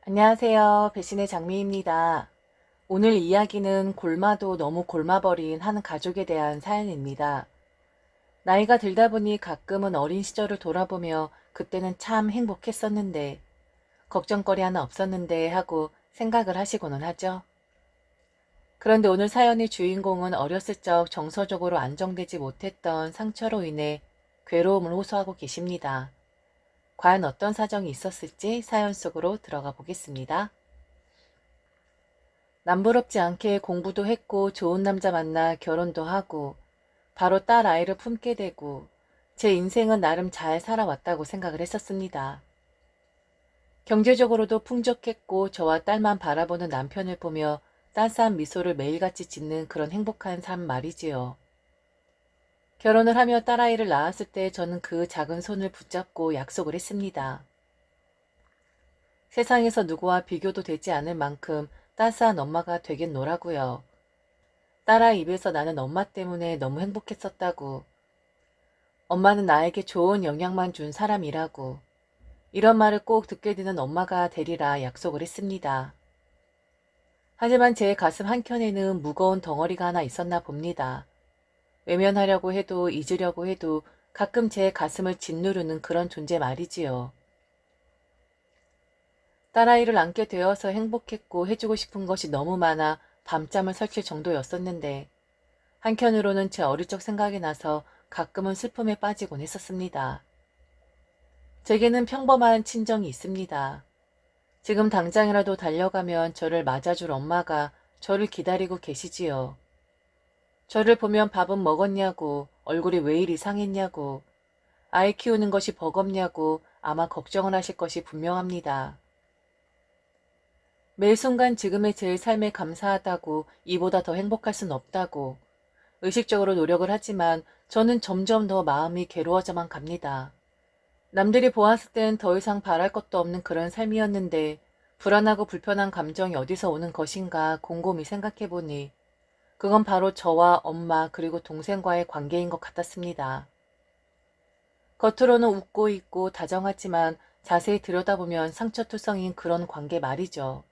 안녕하세요. 배신의 장미입니다. 오늘 이야기는 골마도 너무 골마버린 한 가족에 대한 사연입니다. 나이가 들다 보니 가끔은 어린 시절을 돌아보며 그때는 참 행복했었는데, 걱정거리 하나 없었는데 하고 생각을 하시고는 하죠. 그런데 오늘 사연의 주인공은 어렸을 적 정서적으로 안정되지 못했던 상처로 인해 괴로움을 호소하고 계십니다. 과연 어떤 사정이 있었을지 사연 속으로 들어가 보겠습니다. 남부럽지 않게 공부도 했고 좋은 남자 만나 결혼도 하고 바로 딸 아이를 품게 되고 제 인생은 나름 잘 살아왔다고 생각을 했었습니다. 경제적으로도 풍족했고 저와 딸만 바라보는 남편을 보며 따스한 미소를 매일같이 짓는 그런 행복한 삶 말이지요. 결혼을 하며 딸아이를 낳았을 때 저는 그 작은 손을 붙잡고 약속을 했습니다. 세상에서 누구와 비교도 되지 않을 만큼 따스한 엄마가 되겠노라고요. 딸아이 입에서 나는 엄마 때문에 너무 행복했었다고. 엄마는 나에게 좋은 영향만 준 사람이라고. 이런 말을 꼭 듣게 되는 엄마가 되리라 약속을 했습니다. 하지만 제 가슴 한켠에는 무거운 덩어리가 하나 있었나 봅니다. 외면하려고 해도 잊으려고 해도 가끔 제 가슴을 짓누르는 그런 존재 말이지요. 딸아이를 안게 되어서 행복했고 해주고 싶은 것이 너무 많아 밤잠을 설칠 정도였었는데 한켠으로는 제 어릴 적 생각이 나서 가끔은 슬픔에 빠지곤 했었습니다. 제게는 평범한 친정이 있습니다. 지금 당장이라도 달려가면 저를 맞아줄 엄마가 저를 기다리고 계시지요. 저를 보면 밥은 먹었냐고, 얼굴이 왜 이리 상했냐고, 아이 키우는 것이 버겁냐고 아마 걱정을 하실 것이 분명합니다. 매 순간 지금의 제 삶에 감사하다고, 이보다 더 행복할 순 없다고 의식적으로 노력을 하지만 저는 점점 더 마음이 괴로워져만 갑니다. 남들이 보았을 땐 더 이상 바랄 것도 없는 그런 삶이었는데 불안하고 불편한 감정이 어디서 오는 것인가 곰곰이 생각해보니 그건 바로 저와 엄마 그리고 동생과의 관계인 것 같았습니다. 겉으로는 웃고 있고 다정하지만 자세히 들여다보면 상처투성인 그런 관계 말이죠.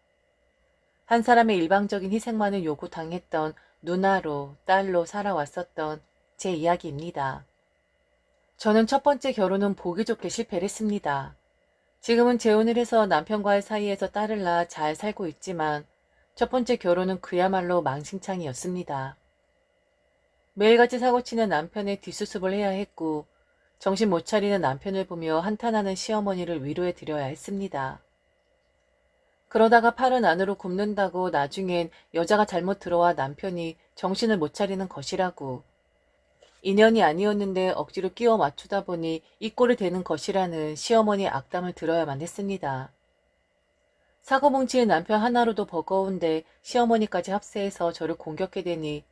한 사람의 일방적인 희생만을 요구당했던 누나로, 딸로 살아왔었던 제 이야기입니다. 저는 첫 번째 결혼은 보기 좋게 실패를 했습니다. 지금은 재혼을 해서 남편과의 사이에서 딸을 낳아 잘 살고 있지만 첫 번째 결혼은 그야말로 망신창이었습니다. 매일같이 사고치는 남편의 뒷수습을 해야 했고 정신 못 차리는 남편을 보며 한탄하는 시어머니를 위로해 드려야 했습니다. 그러다가 팔은 안으로 굽는다고 나중엔 여자가 잘못 들어와 남편이 정신을 못 차리는 것이라고, 인연이 아니었는데 억지로 끼워 맞추다 보니 이 꼴이 되는 것이라는 시어머니의 악담을 들어야만 했습니다. 사고뭉치의 남편 하나로도 버거운데 시어머니까지 합세해서 저를 공격해 대니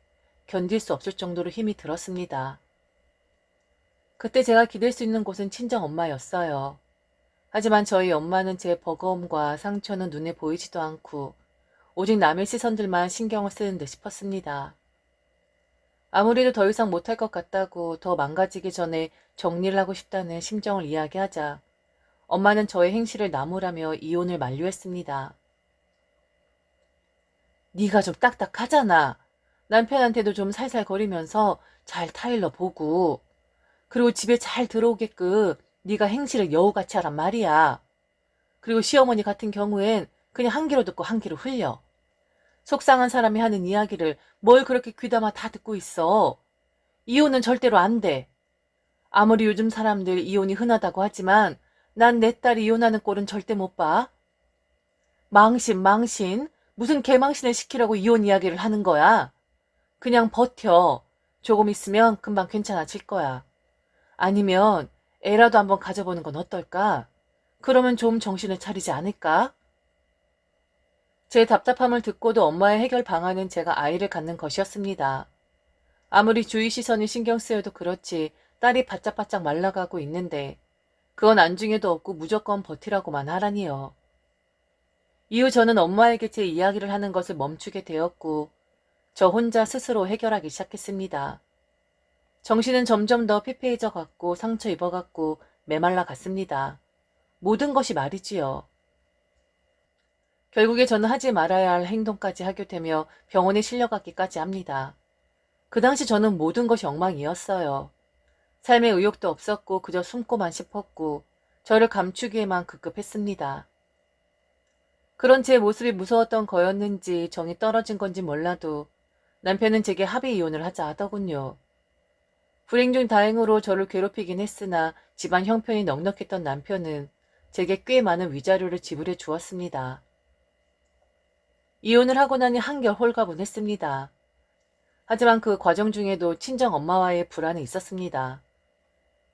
견딜 수 없을 정도로 힘이 들었습니다. 그때 제가 기댈 수 있는 곳은 친정엄마였어요. 하지만 저희 엄마는 제 버거움과 상처는 눈에 보이지도 않고 오직 남의 시선들만 신경을 쓰는 듯 싶었습니다. 아무래도 더 이상 못할 것 같다고 더 망가지기 전에 정리를 하고 싶다는 심정을 이야기하자 엄마는 저의 행실을 나무라며 이혼을 만류했습니다. 네가 좀 딱딱하잖아. 남편한테도 좀 살살거리면서 잘 타일러 보고 그리고 집에 잘 들어오게끔 네가 행실을 여우같이 하란 말이야. 그리고 시어머니 같은 경우엔 그냥 한 귀로 듣고 한 귀로 흘려. 속상한 사람이 하는 이야기를 뭘 그렇게 귀담아 다 듣고 있어. 이혼은 절대로 안 돼. 아무리 요즘 사람들 이혼이 흔하다고 하지만 난 내 딸이 이혼하는 꼴은 절대 못 봐. 망신. 무슨 개망신을 시키라고 이혼 이야기를 하는 거야. 그냥 버텨. 조금 있으면 금방 괜찮아질 거야. 아니면 애라도 한번 가져보는 건 어떨까? 그러면 좀 정신을 차리지 않을까? 제 답답함을 듣고도 엄마의 해결 방안은 제가 아이를 갖는 것이었습니다. 아무리 주위 시선이 신경 쓰여도 그렇지 딸이 바짝바짝 말라가고 있는데 그건 안중에도 없고 무조건 버티라고만 하라니요. 이후 저는 엄마에게 제 이야기를 하는 것을 멈추게 되었고 저 혼자 스스로 해결하기 시작했습니다. 정신은 점점 더 피폐해져 갔고 상처 입어갔고 메말라 갔습니다. 모든 것이 말이지요. 결국에 저는 하지 말아야 할 행동까지 하게 되며 병원에 실려가기까지 합니다. 그 당시 저는 모든 것이 엉망이었어요. 삶의 의욕도 없었고 그저 숨고만 싶었고 저를 감추기에만 급급했습니다. 그런 제 모습이 무서웠던 거였는지 정이 떨어진 건지 몰라도 남편은 제게 합의 이혼을 하자 하더군요. 불행 중 다행으로 저를 괴롭히긴 했으나 집안 형편이 넉넉했던 남편은 제게 꽤 많은 위자료를 지불해 주었습니다. 이혼을 하고 나니 한결 홀가분했습니다. 하지만 그 과정 중에도 친정 엄마와의 불안이 있었습니다.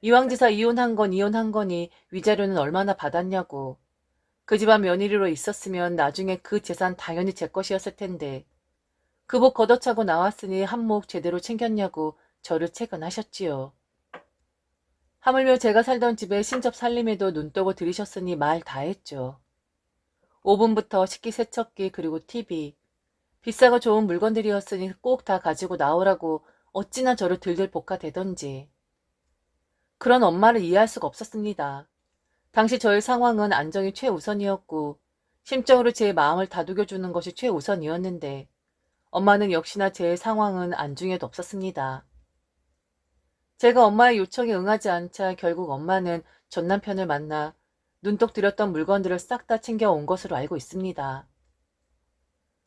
이왕지사 이혼한 건 이혼한 거니 위자료는 얼마나 받았냐고. 그 집안 며느리로 있었으면 나중에 그 재산 당연히 제 것이었을 텐데 그 복 걷어차고 나왔으니 한몫 제대로 챙겼냐고 저를 채근하셨지요. 하물며 제가 살던 집에 신접 살림에도 눈떠고 들이셨으니 말 다 했죠. 오븐부터 식기세척기 그리고 TV 비싸고 좋은 물건들이었으니 꼭 다 가지고 나오라고 어찌나 저를 들들 볶아대던지. 그런 엄마를 이해할 수가 없었습니다. 당시 저의 상황은 안정이 최우선이었고 심적으로 제 마음을 다독여주는 것이 최우선이었는데 엄마는 역시나 제 상황은 안중에도 없었습니다. 제가 엄마의 요청에 응하지 않자 결국 엄마는 전 남편을 만나 눈독 들였던 물건들을 싹 다 챙겨온 것으로 알고 있습니다.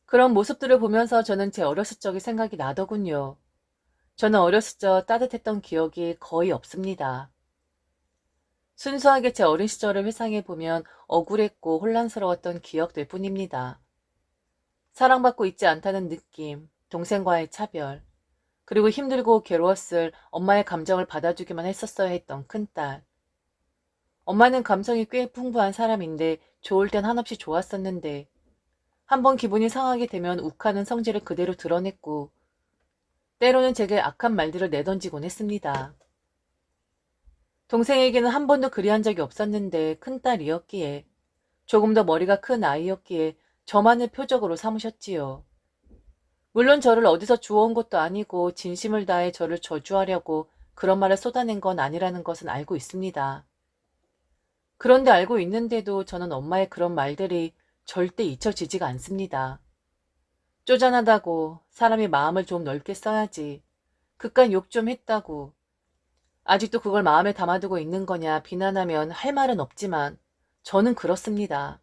그런 모습들을 보면서 저는 제 어렸을 적이 생각이 나더군요. 저는 어렸을 적 따뜻했던 기억이 거의 없습니다. 순수하게 제 어린 시절을 회상해보면 억울했고 혼란스러웠던 기억들 뿐입니다. 사랑받고 있지 않다는 느낌, 동생과의 차별, 그리고 힘들고 괴로웠을 엄마의 감정을 받아주기만 했었어야 했던 큰딸. 엄마는 감성이 꽤 풍부한 사람인데 좋을 땐 한없이 좋았었는데 한번 기분이 상하게 되면 욱하는 성질을 그대로 드러냈고 때로는 제게 악한 말들을 내던지곤 했습니다. 동생에게는 한 번도 그리한 적이 없었는데 큰딸이었기에 조금 더 머리가 큰 아이였기에 저만을 표적으로 삼으셨지요. 물론 저를 어디서 주워온 것도 아니고 진심을 다해 저를 저주하려고 그런 말을 쏟아낸 건 아니라는 것은 알고 있습니다. 그런데 알고 있는데도 저는 엄마의 그런 말들이 절대 잊혀지지가 않습니다. 쪼잔하다고, 사람이 마음을 좀 넓게 써야지, 그깟 욕 좀 했다고, 아직도 그걸 마음에 담아두고 있는 거냐 비난하면 할 말은 없지만 저는 그렇습니다.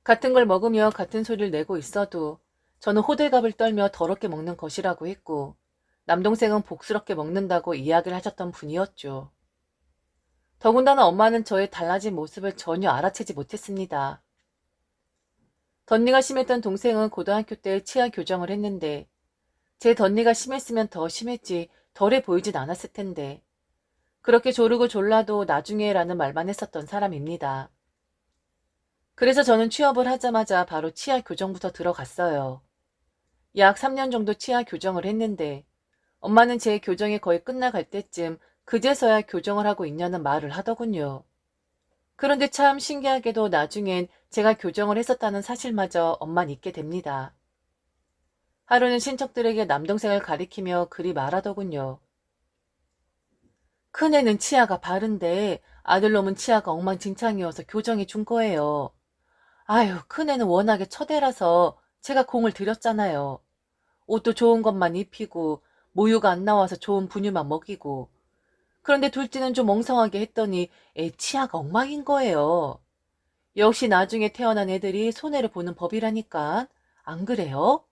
같은 걸 먹으며 같은 소리를 내고 있어도 저는 호들갑을 떨며 더럽게 먹는 것이라고 했고 남동생은 복스럽게 먹는다고 이야기를 하셨던 분이었죠. 더군다나 엄마는 저의 달라진 모습을 전혀 알아채지 못했습니다. 덧니가 심했던 동생은 고등학교 때 치아 교정을 했는데 제 덧니가 심했으면 더 심했지 덜해 보이진 않았을 텐데 그렇게 조르고 졸라도 나중에라는 말만 했었던 사람입니다. 그래서 저는 취업을 하자마자 바로 치아 교정부터 들어갔어요. 약 3년 정도 치아 교정을 했는데 엄마는 제 교정이 거의 끝나갈 때쯤 그제서야 교정을 하고 있냐는 말을 하더군요. 그런데 참 신기하게도 나중엔 제가 교정을 했었다는 사실마저 엄만 잊게 됩니다. 하루는 친척들에게 남동생을 가리키며 그리 말하더군요. 큰애는 치아가 바른데 아들놈은 치아가 엉망진창이어서 교정해 준 거예요. 아유, 큰애는 워낙에 처대라서 제가 공을 들였잖아요. 옷도 좋은 것만 입히고 모유가 안 나와서 좋은 분유만 먹이고 그런데 둘째는 좀 멍성하게 했더니 애 치아가 엉망인 거예요. 역시 나중에 태어난 애들이 손해를 보는 법이라니까. 안 그래요?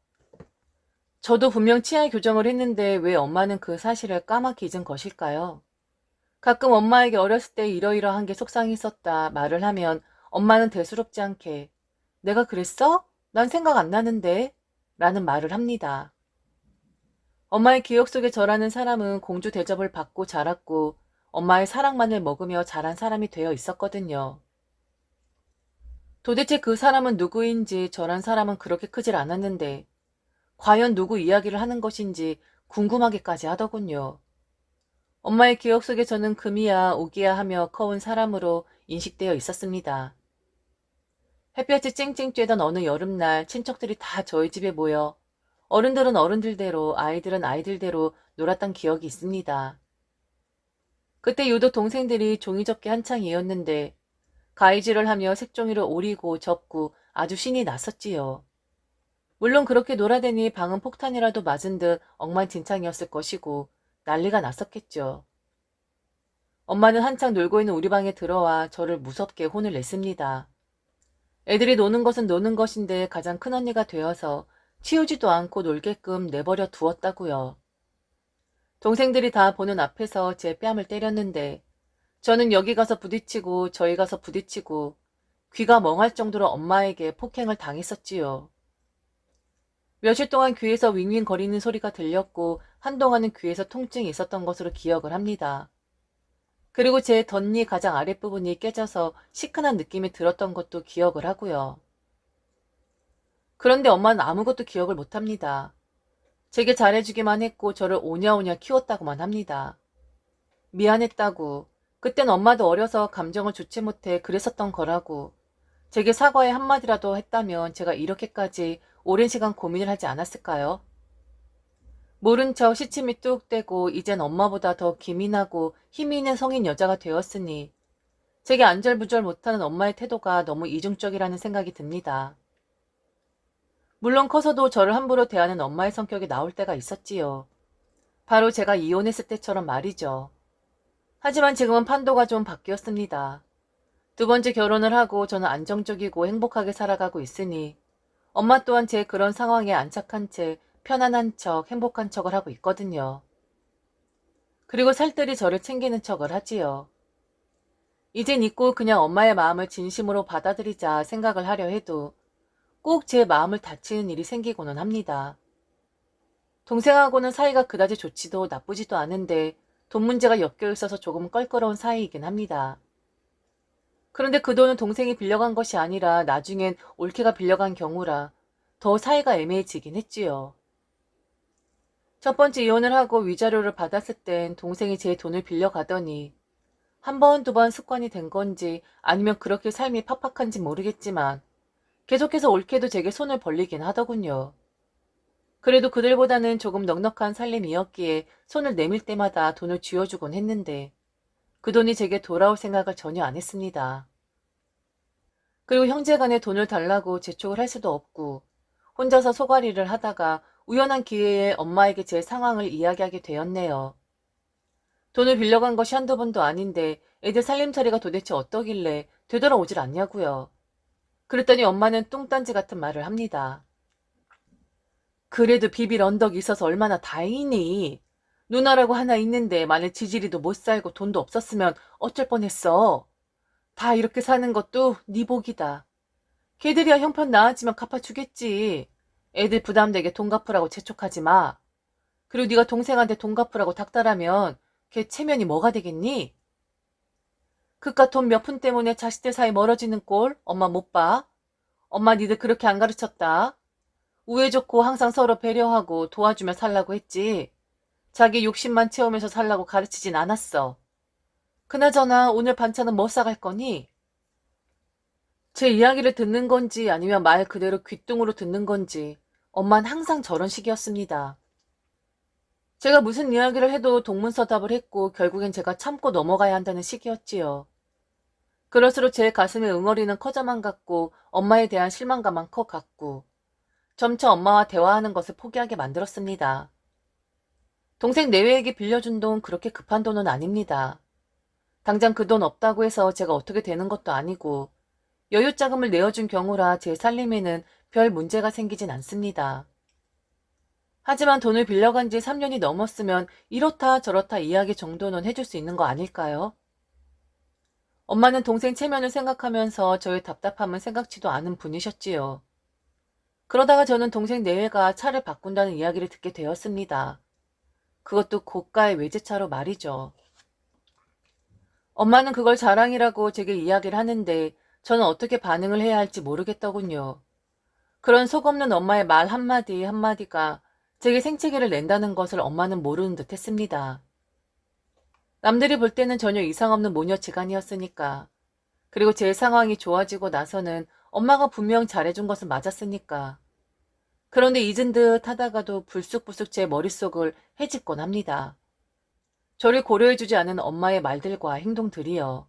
저도 분명 치아 교정을 했는데 왜 엄마는 그 사실을 까맣게 잊은 것일까요? 가끔 엄마에게 어렸을 때 이러이러한 게 속상했었다 말을 하면 엄마는 대수롭지 않게 내가 그랬어? 난 생각 안 나는데 라는 말을 합니다. 엄마의 기억 속에 저라는 사람은 공주 대접을 받고 자랐고 엄마의 사랑만을 먹으며 자란 사람이 되어 있었거든요. 도대체 그 사람은 누구인지 저란 사람은 그렇게 크질 않았는데 과연 누구 이야기를 하는 것인지 궁금하기까지 하더군요. 엄마의 기억 속에 저는 금이야 오기야 하며 커온 사람으로 인식되어 있었습니다. 햇볕이 쨍쨍 쬐던 어느 여름날 친척들이 다 저희 집에 모여 어른들은 어른들대로 아이들은 아이들대로 놀았던 기억이 있습니다. 그때 유독 동생들이 종이접기 한창이었는데 가위질을 하며 색종이를 오리고 접고 아주 신이 났었지요. 물론 그렇게 놀아대니 방은 폭탄이라도 맞은 듯 엉망진창이었을 것이고 난리가 났었겠죠. 엄마는 한창 놀고 있는 우리 방에 들어와 저를 무섭게 혼을 냈습니다. 애들이 노는 것은 노는 것인데 가장 큰 언니가 되어서 치우지도 않고 놀게끔 내버려 두었다고요. 동생들이 다 보는 앞에서 제 뺨을 때렸는데 저는 여기 가서 부딪히고 저희 가서 부딪히고 귀가 멍할 정도로 엄마에게 폭행을 당했었지요. 며칠 동안 귀에서 윙윙 거리는 소리가 들렸고 한동안은 귀에서 통증이 있었던 것으로 기억을 합니다. 그리고 제 덧니 가장 아랫부분이 깨져서 시큰한 느낌이 들었던 것도 기억을 하고요. 그런데 엄마는 아무것도 기억을 못합니다. 제게 잘해주기만 했고 저를 오냐오냐 키웠다고만 합니다. 미안했다고, 그땐 엄마도 어려서 감정을 좋지 못해 그랬었던 거라고, 제게 사과의 한마디라도 했다면 제가 이렇게까지 오랜 시간 고민을 하지 않았을까요? 모른 척 시침이 뚝 떼고 이젠 엄마보다 더 기민하고 힘이 있는 성인 여자가 되었으니 제게 안절부절 못하는 엄마의 태도가 너무 이중적이라는 생각이 듭니다. 물론 커서도 저를 함부로 대하는 엄마의 성격이 나올 때가 있었지요. 바로 제가 이혼했을 때처럼 말이죠. 하지만 지금은 판도가 좀 바뀌었습니다. 두 번째 결혼을 하고 저는 안정적이고 행복하게 살아가고 있으니 엄마 또한 제 그런 상황에 안착한 채 편안한 척, 행복한 척을 하고 있거든요. 그리고 살뜰히 저를 챙기는 척을 하지요. 이젠 잊고 그냥 엄마의 마음을 진심으로 받아들이자 생각을 하려 해도 꼭 제 마음을 다치는 일이 생기고는 합니다. 동생하고는 사이가 그다지 좋지도 나쁘지도 않은데 돈 문제가 엮여 있어서 조금 껄끄러운 사이이긴 합니다. 그런데 그 돈은 동생이 빌려간 것이 아니라 나중엔 올케가 빌려간 경우라 더 사이가 애매해지긴 했지요. 첫 번째 이혼을 하고 위자료를 받았을 땐 동생이 제 돈을 빌려가더니 한 번, 두 번 습관이 된 건지 아니면 그렇게 삶이 팍팍한지 모르겠지만 계속해서 올케도 제게 손을 벌리긴 하더군요. 그래도 그들보다는 조금 넉넉한 살림이었기에 손을 내밀 때마다 돈을 쥐어주곤 했는데 그 돈이 제게 돌아올 생각을 전혀 안 했습니다. 그리고 형제간에 돈을 달라고 재촉을 할 수도 없고 혼자서 소가리를 하다가 우연한 기회에 엄마에게 제 상황을 이야기하게 되었네요. 돈을 빌려간 것이 한두 번도 아닌데 애들 살림살이가 도대체 어떠길래 되돌아오질 않냐고요. 그랬더니 엄마는 뚱딴지 같은 말을 합니다. 그래도 비빌 언덕이 있어서 얼마나 다행이니. 누나라고 하나 있는데 만일 지지리도 못 살고 돈도 없었으면 어쩔 뻔했어. 다 이렇게 사는 것도 네 복이다. 걔들이야 형편 나아지면 갚아주겠지. 애들 부담되게 돈 갚으라고 재촉하지 마. 그리고 네가 동생한테 돈 갚으라고 닥달하면 걔 체면이 뭐가 되겠니? 그깟 돈 몇 푼 때문에 자식들 사이 멀어지는 꼴 엄마 못 봐. 엄마 니들 그렇게 안 가르쳤다. 우애 좋고 항상 서로 배려하고 도와주며 살라고 했지. 자기 욕심만 채우면서 살라고 가르치진 않았어. 그나저나 오늘 반찬은 뭐 싸갈 거니? 제 이야기를 듣는 건지 아니면 말 그대로 귓등으로 듣는 건지 엄마는 항상 저런 식이었습니다. 제가 무슨 이야기를 해도 동문서답을 했고 결국엔 제가 참고 넘어가야 한다는 식이었지요. 그럴수록 제 가슴의 응어리는 커져만 갔고 엄마에 대한 실망감만 커갔고 점차 엄마와 대화하는 것을 포기하게 만들었습니다. 동생 내외에게 빌려준 돈 그렇게 급한 돈은 아닙니다. 당장 그 돈 없다고 해서 제가 어떻게 되는 것도 아니고 여유자금을 내어준 경우라 제 살림에는 별 문제가 생기진 않습니다. 하지만 돈을 빌려간 지 3년이 넘었으면 이렇다 저렇다 이야기 정도는 해줄 수 있는 거 아닐까요? 엄마는 동생 체면을 생각하면서 저의 답답함은 생각지도 않은 분이셨지요. 그러다가 저는 동생 내외가 차를 바꾼다는 이야기를 듣게 되었습니다. 그것도 고가의 외제차로 말이죠. 엄마는 그걸 자랑이라고 제게 이야기를 하는데 저는 어떻게 반응을 해야 할지 모르겠더군요. 그런 속없는 엄마의 말 한마디 한마디가 제게 생채기를 낸다는 것을 엄마는 모르는 듯 했습니다. 남들이 볼 때는 전혀 이상 없는 모녀지간이었으니까. 그리고 제 상황이 좋아지고 나서는 엄마가 분명 잘해준 것은 맞았으니까. 그런데 잊은 듯 하다가도 불쑥불쑥 제 머릿속을 헤집곤 합니다. 저를 고려해주지 않은 엄마의 말들과 행동들이요.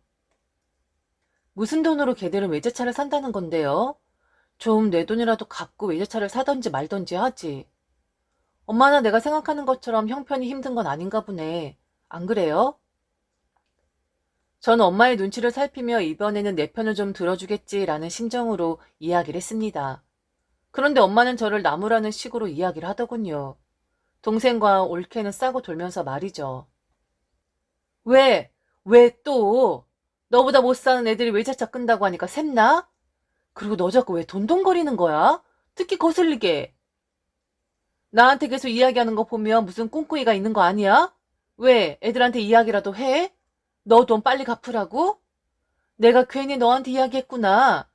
무슨 돈으로 걔들은 외제차를 산다는 건데요? 좀 내 돈이라도 갖고 외제차를 사던지 말던지 하지. 엄마나 내가 생각하는 것처럼 형편이 힘든 건 아닌가 보네. 안 그래요? 전 엄마의 눈치를 살피며 이번에는 내 편을 좀 들어주겠지라는 심정으로 이야기를 했습니다. 그런데 엄마는 저를 나무라는 식으로 이야기를 하더군요. 동생과 올케는 싸고 돌면서 말이죠. 왜? 왜 또? 너보다 못 사는 애들이 외제차 끈다고 하니까 샘나? 그리고 너 자꾸 왜 돈돈거리는 거야? 특히 거슬리게. 나한테 계속 이야기하는 거 보면 무슨 꿍꿍이가 있는 거 아니야? 왜? 애들한테 이야기라도 해? 너 돈 빨리 갚으라고? 내가 괜히 너한테 이야기했구나.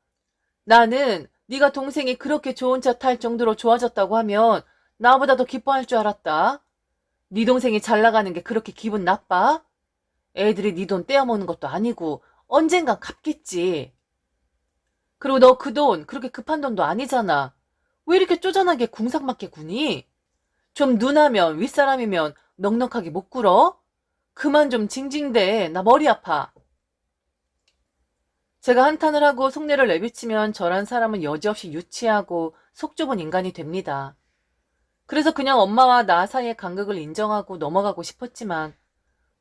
나는 네가 동생이 그렇게 좋은 차 탈 정도로 좋아졌다고 하면 나보다 더 기뻐할 줄 알았다. 네 동생이 잘 나가는 게 그렇게 기분 나빠? 애들이 네 돈 떼어먹는 것도 아니고 언젠간 갚겠지. 그리고 너 그 돈 그렇게 급한 돈도 아니잖아. 왜 이렇게 쪼잔하게 궁상맞게 구니? 좀 누나면 윗사람이면 넉넉하게 못 굴어? 그만 좀 징징대. 나 머리 아파. 제가 한탄을 하고 속내를 내비치면 저란 사람은 여지없이 유치하고 속 좁은 인간이 됩니다. 그래서 그냥 엄마와 나 사이의 간극을 인정하고 넘어가고 싶었지만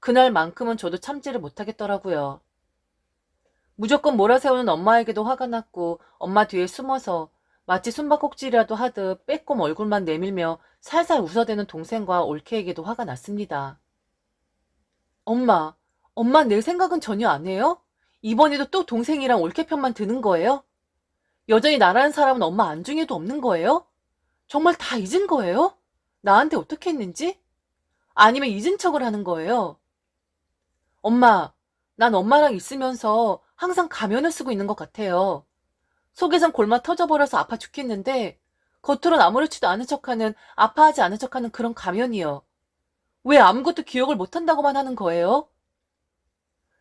그날만큼은 저도 참지를 못하겠더라고요. 무조건 몰아세우는 엄마에게도 화가 났고 엄마 뒤에 숨어서 마치 숨바꼭질이라도 하듯 빼꼼 얼굴만 내밀며 살살 웃어대는 동생과 올케에게도 화가 났습니다. 엄마, 엄마 내 생각은 전혀 안 해요? 이번에도 또 동생이랑 올케 편만 드는 거예요? 여전히 나라는 사람은 엄마 안중에도 없는 거예요? 정말 다 잊은 거예요? 나한테 어떻게 했는지? 아니면 잊은 척을 하는 거예요? 엄마, 난 엄마랑 있으면서 항상 가면을 쓰고 있는 것 같아요. 속에선 골마 터져버려서 아파 죽겠는데 겉으론 아무렇지도 않은 척하는 아파하지 않은 척하는 그런 가면이요. 왜 아무것도 기억을 못한다고만 하는 거예요?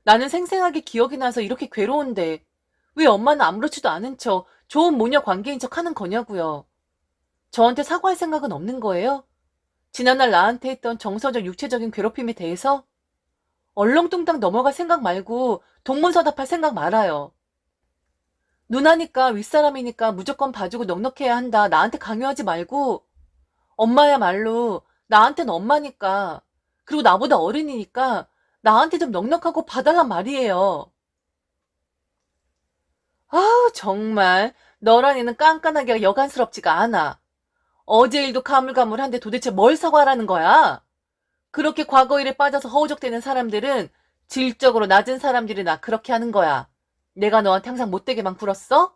나는 생생하게 기억이 나서 이렇게 괴로운데 왜 엄마는 아무렇지도 않은 척 좋은 모녀 관계인 척 하는 거냐고요. 저한테 사과할 생각은 없는 거예요? 지난날 나한테 했던 정서적 육체적인 괴롭힘에 대해서 얼렁뚱땅 넘어갈 생각 말고 동문서답할 생각 말아요. 누나니까 윗사람이니까 무조건 봐주고 넉넉해야 한다. 나한테 강요하지 말고 엄마야말로 나한테는 엄마니까 그리고 나보다 어린이니까 나한테 좀 넉넉하고 봐달란 말이에요. 아우 정말 너란 애는 깐깐하기가 여간스럽지가 않아. 어제 일도 가물가물한데 도대체 뭘 사과하라는 거야? 그렇게 과거 일에 빠져서 허우적대는 사람들은 질적으로 낮은 사람들이나 그렇게 하는 거야. 내가 너한테 항상 못되게만 굴었어?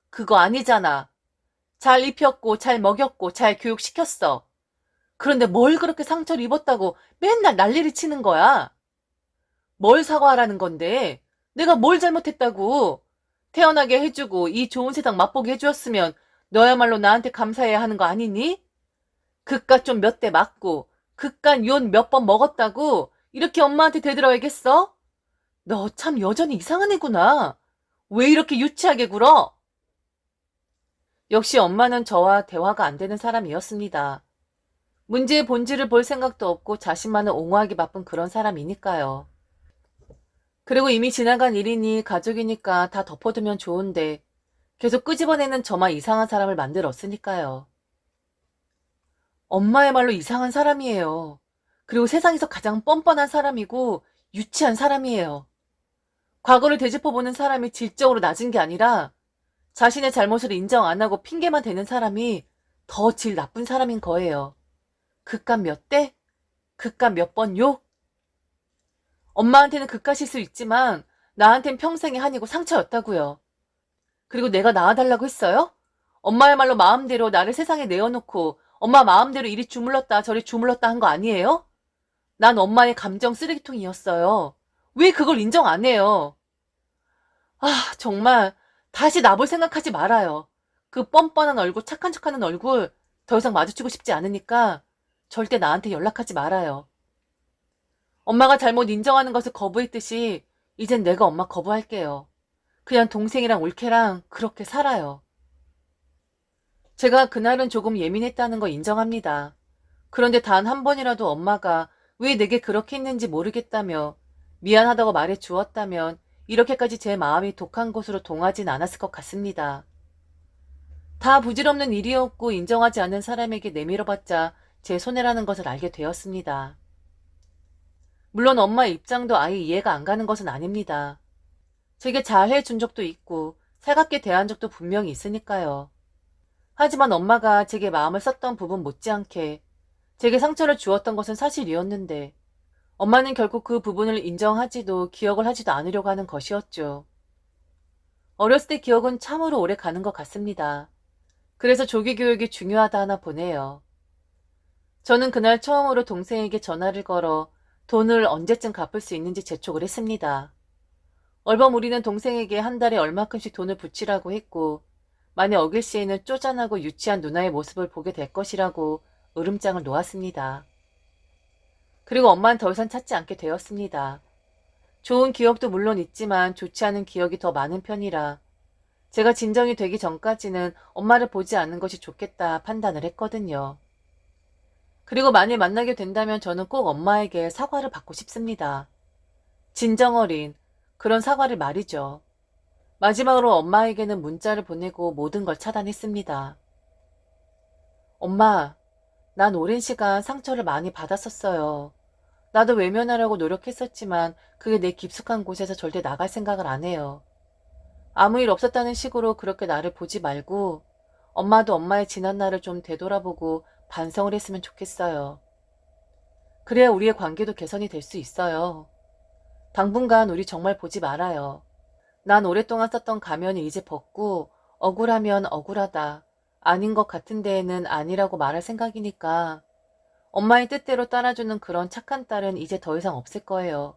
그거 아니잖아. 잘 입혔고 잘 먹였고 잘 교육시켰어. 그런데 뭘 그렇게 상처를 입었다고 맨날 난리를 치는 거야? 뭘 사과하라는 건데? 내가 뭘 잘못했다고? 태어나게 해주고 이 좋은 세상 맛보게 해주었으면 너야말로 나한테 감사해야 하는 거 아니니? 그깟 좀 몇 대 맞고 그깟 연 몇 번 먹었다고 이렇게 엄마한테 대들어야겠어? 너 참 여전히 이상한 애구나. 왜 이렇게 유치하게 굴어? 역시 엄마는 저와 대화가 안 되는 사람이었습니다. 문제의 본질을 볼 생각도 없고 자신만을 옹호하기 바쁜 그런 사람이니까요. 그리고 이미 지나간 일이니 가족이니까 다 덮어두면 좋은데 계속 끄집어내는 저만 이상한 사람을 만들었으니까요. 엄마야말로 이상한 사람이에요. 그리고 세상에서 가장 뻔뻔한 사람이고 유치한 사람이에요. 과거를 되짚어보는 사람이 질적으로 낮은 게 아니라 자신의 잘못을 인정 안 하고 핑계만 대는 사람이 더 질 나쁜 사람인 거예요. 그깟 몇 대? 그깟 몇 번 욕? 엄마한테는 그깟일 수 있지만 나한텐 평생의 한이고 상처였다고요. 그리고 내가 낳아달라고 했어요? 엄마야말로 마음대로 나를 세상에 내어놓고 엄마 마음대로 이리 주물렀다 저리 주물렀다 한 거 아니에요? 난 엄마의 감정 쓰레기통이었어요. 왜 그걸 인정 안 해요? 아, 정말 다시 나볼 생각하지 말아요. 그 뻔뻔한 얼굴, 착한 척하는 얼굴 더 이상 마주치고 싶지 않으니까 절대 나한테 연락하지 말아요. 엄마가 잘못 인정하는 것을 거부했듯이 이젠 내가 엄마 거부할게요. 그냥 동생이랑 올케랑 그렇게 살아요. 제가 그날은 조금 예민했다는 거 인정합니다. 그런데 단 한 번이라도 엄마가 왜 내게 그렇게 했는지 모르겠다며 미안하다고 말해 주었다면 이렇게까지 제 마음이 독한 곳으로 동하진 않았을 것 같습니다. 다 부질없는 일이었고 인정하지 않는 사람에게 내밀어봤자 제 손해라는 것을 알게 되었습니다. 물론 엄마 입장도 아예 이해가 안 가는 것은 아닙니다. 제게 잘해준 적도 있고 살갑게 대한 적도 분명히 있으니까요. 하지만 엄마가 제게 마음을 썼던 부분 못지않게 제게 상처를 주었던 것은 사실이었는데 엄마는 결국 그 부분을 인정하지도 기억을 하지도 않으려고 하는 것이었죠. 어렸을 때 기억은 참으로 오래 가는 것 같습니다. 그래서 조기 교육이 중요하다 하나 보네요. 저는 그날 처음으로 동생에게 전화를 걸어 돈을 언제쯤 갚을 수 있는지 재촉을 했습니다. 얼버무리는 동생에게 한 달에 얼마큼씩 돈을 붙이라고 했고 만약 어길 시에는 쪼잔하고 유치한 누나의 모습을 보게 될 것이라고 으름장을 놓았습니다. 그리고 엄마는 더 이상 찾지 않게 되었습니다. 좋은 기억도 물론 있지만 좋지 않은 기억이 더 많은 편이라 제가 진정이 되기 전까지는 엄마를 보지 않는 것이 좋겠다 판단을 했거든요. 그리고 만일 만나게 된다면 저는 꼭 엄마에게 사과를 받고 싶습니다. 진정 어린 그런 사과를 말이죠. 마지막으로 엄마에게는 문자를 보내고 모든 걸 차단했습니다. 엄마, 난 오랜 시간 상처를 많이 받았었어요. 나도 외면하려고 노력했었지만 그게 내 깊숙한 곳에서 절대 나갈 생각을 안 해요. 아무 일 없었다는 식으로 그렇게 나를 보지 말고 엄마도 엄마의 지난 날을 좀 되돌아보고 반성을 했으면 좋겠어요. 그래야 우리의 관계도 개선이 될 수 있어요. 당분간 우리 정말 보지 말아요. 난 오랫동안 썼던 가면을 이제 벗고 억울하면 억울하다. 아닌 것 같은 데에는 아니라고 말할 생각이니까 엄마의 뜻대로 따라주는 그런 착한 딸은 이제 더 이상 없을 거예요.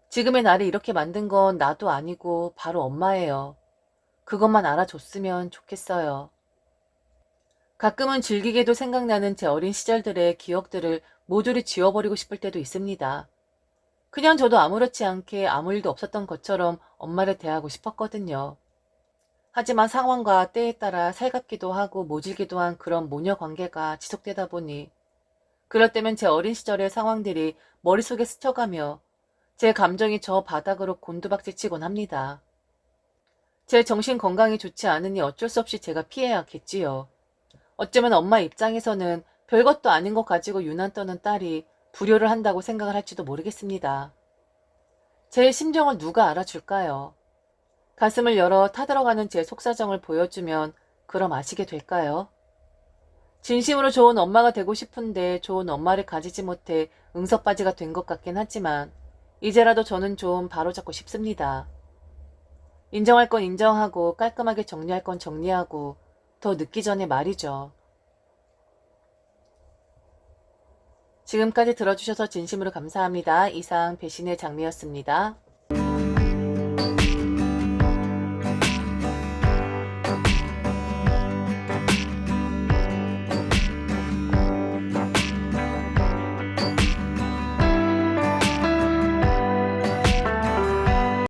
지금의 나를 이렇게 만든 건 나도 아니고 바로 엄마예요. 그것만 알아줬으면 좋겠어요. 가끔은 즐기게도 생각나는 제 어린 시절들의 기억들을 모조리 지워버리고 싶을 때도 있습니다. 그냥 저도 아무렇지 않게 아무 일도 없었던 것처럼 엄마를 대하고 싶었거든요. 하지만 상황과 때에 따라 살갑기도 하고 모질기도 한 그런 모녀 관계가 지속되다 보니 그럴 때면 제 어린 시절의 상황들이 머릿속에 스쳐가며 제 감정이 저 바닥으로 곤두박질치곤 합니다. 제 정신 건강이 좋지 않으니 어쩔 수 없이 제가 피해야겠지요. 어쩌면 엄마 입장에서는 별것도 아닌 것 가지고 유난 떠는 딸이 불효를 한다고 생각을 할지도 모르겠습니다. 제 심정을 누가 알아줄까요? 가슴을 열어 타들어가는 제 속사정을 보여주면 그럼 아시게 될까요? 진심으로 좋은 엄마가 되고 싶은데 좋은 엄마를 가지지 못해 응석바지가 된 것 같긴 하지만 이제라도 저는 좀 바로잡고 싶습니다. 인정할 건 인정하고 깔끔하게 정리할 건 정리하고 더 늦기 전에 말이죠. 지금까지 들어주셔서 진심으로 감사합니다. 이상 배신의 장미였습니다.